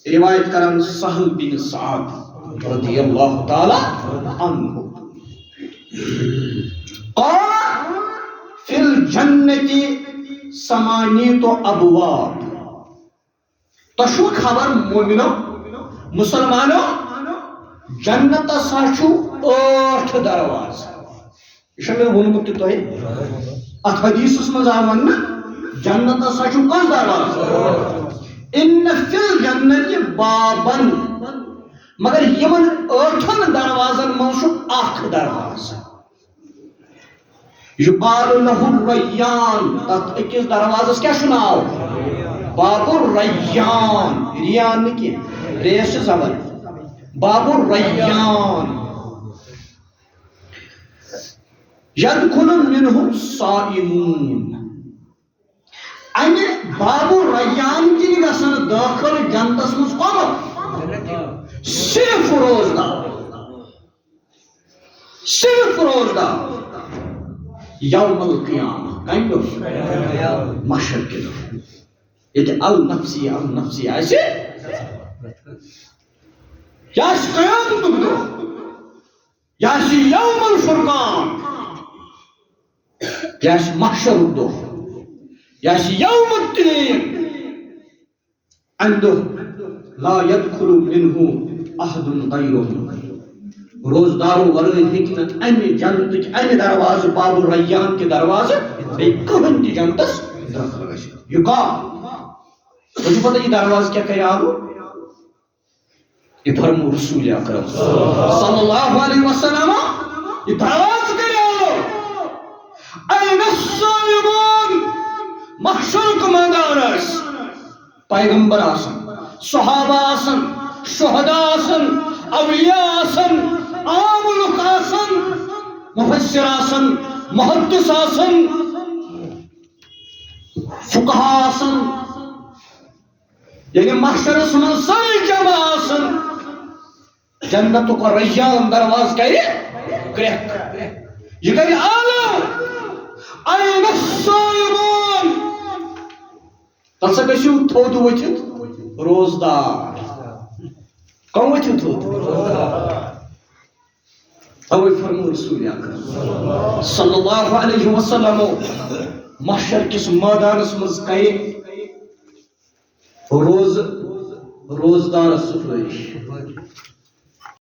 روایت کران سہل بن سعد رضی اللہ تعالی عنہ قال فی الجنت ثمانیۃ ابواب تشو خبر مومنو مسلمانو جنت ہسا چھُ 8 درواز یہ میں ونمت تہ ات حدیثس مز آو ون جنت ہسا چھُ کس درواز ان فی الجنت بابن مگر یمن 8 دروازن من چھُ اکھ درواز یقال له الریان تت اکس دروازس کیا چھُ ناو باب الریان ریان نہ کی ریس چھ زبر باب الریان یدخل منه الصائمون ان باب الریان کی گژھن داخل جنتس مز کم صرف روزدار صرف روزدار یوم القیامہ کم دہ محشر کے دہ یہ النفسی النفسی ایسے یا قیامت دہ یا یوم الفرقان یا محشر دہ یا یوم الدین عنده لا يدخل منه احد غیره روزداروں ورائے ہیکن امی جنت امی دروازہ باب الریان کے دروازہ بے کہن تی جنتس داخل گژھِ یقال تجھے پتہ یہ دروازہ کیا کہ آگو یہ فرمو رسول اکرم صلی اللہ علیہ وسلم یہ دروازہ کیا آگو این الصائمون محشر کو میدان اس پیغمبر آسن صحابہ آسن شہداء آسن اولیاء آسن عام لوگ آسن مفسر آسن محدث آسن فقہا آسن یعنی محشر اسمن ساری جمع آسن جنت کو ریان درواز کری کریک یہ کری عالم این الصائمون تسا گژھِو تھوٚد ؤتھِتھ روزدار کم ؤتھِو تھوٚد اوے فرمو رسول اکرم صلی اللہ علیہ وسلم محشر کس میدانس مز کرِ روزدار سفارش